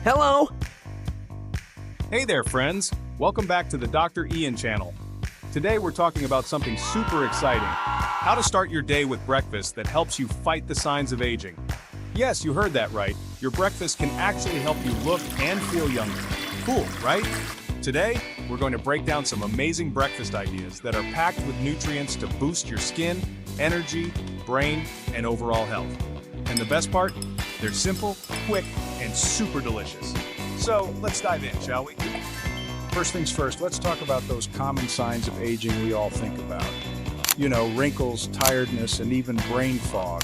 Hello! Hey there, friends. Welcome back to the Dr. Ian channel. Today we're talking about something super exciting. How to start your day with breakfast that helps you fight the signs of aging. Yes, you heard that right. Your breakfast can actually help you look and feel younger. Cool, right? Today, we're going to break down some amazing breakfast ideas that are packed with nutrients to boost your skin, energy, brain, and overall health. And the best part? They're simple, quick, and super delicious. So let's dive in, shall we? First things first, let's talk about those common signs of aging we all think about. You know, wrinkles, tiredness, and even brain fog.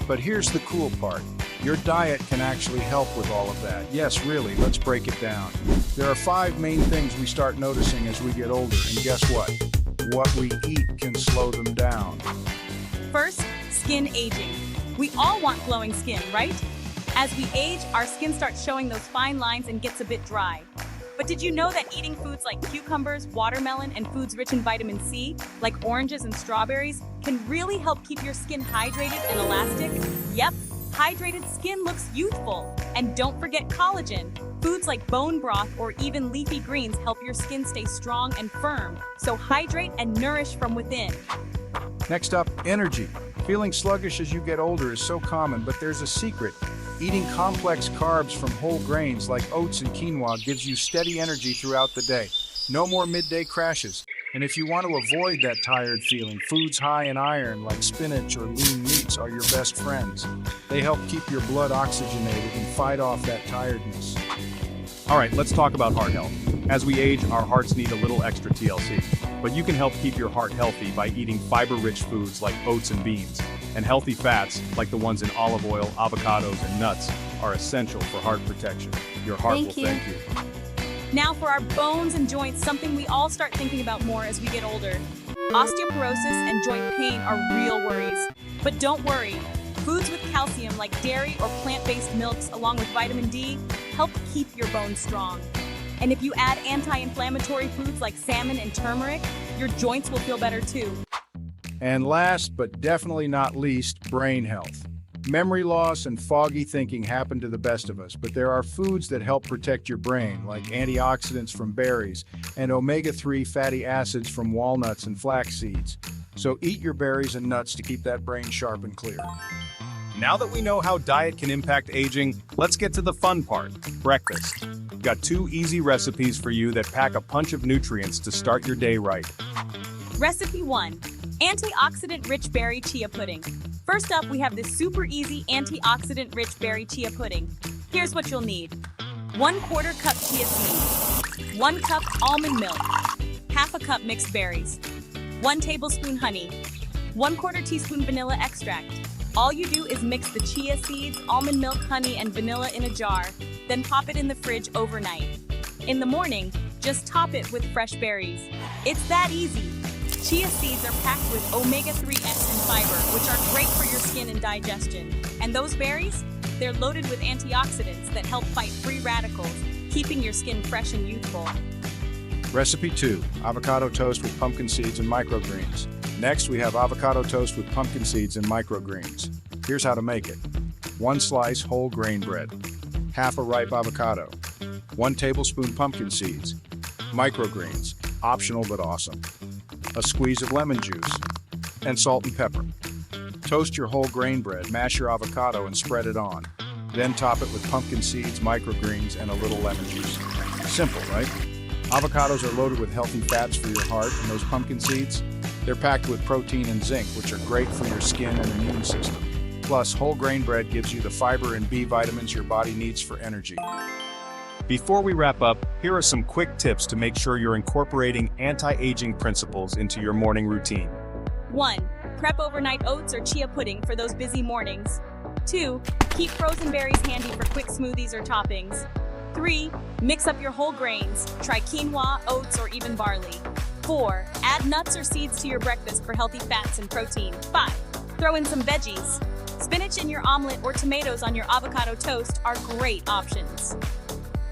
But here's the cool part. Your diet can actually help with all of that. Yes, really, let's break it down. There are 5 main things we start noticing as we get older, and guess what? What we eat can slow them down. First, skin aging. We all want glowing skin, right? As we age, our skin starts showing those fine lines and gets a bit dry. But did you know that eating foods like cucumbers, watermelon, and foods rich in vitamin C, like oranges and strawberries, can really help keep your skin hydrated and elastic? Yep, hydrated skin looks youthful. And don't forget collagen. Foods like bone broth or even leafy greens help your skin stay strong and firm. So hydrate and nourish from within. Next up, energy. Feeling sluggish as you get older is so common, but there's a secret. Eating complex carbs from whole grains like oats and quinoa gives you steady energy throughout the day. No more midday crashes. And if you want to avoid that tired feeling, foods high in iron like spinach or lean meats are your best friends. They help keep your blood oxygenated and fight off that tiredness. All right, let's talk about heart health. As we age, our hearts need a little extra TLC. But you can help keep your heart healthy by eating fiber-rich foods like oats and beans. And healthy fats, like the ones in olive oil, avocados, and nuts, are essential for heart protection. Your heart will thank you. Now for our bones and joints, something we all start thinking about more as we get older. Osteoporosis and joint pain are real worries. But don't worry. Foods with calcium like dairy or plant-based milks along with vitamin D help keep your bones strong. And if you add anti-inflammatory foods like salmon and turmeric, your joints will feel better too. And last, but definitely not least, brain health. Memory loss and foggy thinking happen to the best of us, but there are foods that help protect your brain, like antioxidants from berries and omega-3 fatty acids from walnuts and flax seeds. So eat your berries and nuts to keep that brain sharp and clear. Now that we know how diet can impact aging, let's get to the fun part, breakfast. We've got 2 easy recipes for you that pack a punch of nutrients to start your day right. Recipe 1. Antioxidant-Rich Berry Chia Pudding. First up, we have this super easy antioxidant-rich berry chia pudding. Here's what you'll need. 1/4 cup chia seeds, 1 cup almond milk, half a cup mixed berries, 1 tablespoon honey, 1/4 teaspoon vanilla extract. All you do is mix the chia seeds, almond milk, honey, and vanilla in a jar, then pop it in the fridge overnight. In the morning, just top it with fresh berries. It's that easy. Chia seeds are packed with omega-3s and fiber, which are great for your skin and digestion. And those berries? They're loaded with antioxidants that help fight free radicals, keeping your skin fresh and youthful. Recipe 2. Avocado toast with pumpkin seeds and microgreens. Next, we have avocado toast with pumpkin seeds and microgreens. Here's how to make it. 1 slice whole grain bread, half a ripe avocado, 1 tablespoon pumpkin seeds, microgreens, optional but awesome, a squeeze of lemon juice, and salt and pepper. Toast your whole grain bread, mash your avocado, and spread it on. Then top it with pumpkin seeds, microgreens, and a little lemon juice. Simple, right? Avocados are loaded with healthy fats for your heart, and those pumpkin seeds? They're packed with protein and zinc, which are great for your skin and immune system. Plus, whole grain bread gives you the fiber and B vitamins your body needs for energy. Before we wrap up, here are some quick tips to make sure you're incorporating anti-aging principles into your morning routine. 1. Prep overnight oats or chia pudding for those busy mornings. 2. Keep frozen berries handy for quick smoothies or toppings. 3. Mix up your whole grains. Try quinoa, oats, or even barley. 4. Add nuts or seeds to your breakfast for healthy fats and protein. 5. Throw in some veggies. Spinach in your omelet or tomatoes on your avocado toast are great options.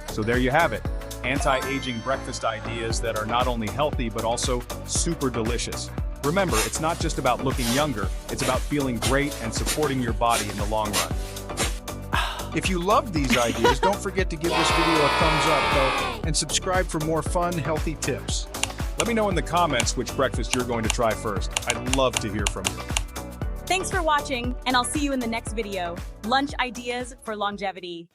So there you have it, anti-aging breakfast ideas that are not only healthy but also super delicious. Remember, it's not just about looking younger, it's about feeling great and supporting your body in the long run. If you loved these ideas, don't forget to give this video a thumbs up, though, and subscribe for more fun, healthy tips. Let me know in the comments which breakfast you're going to try first. I'd love to hear from you. Thanks for watching, and I'll see you in the next video. Lunch ideas for longevity.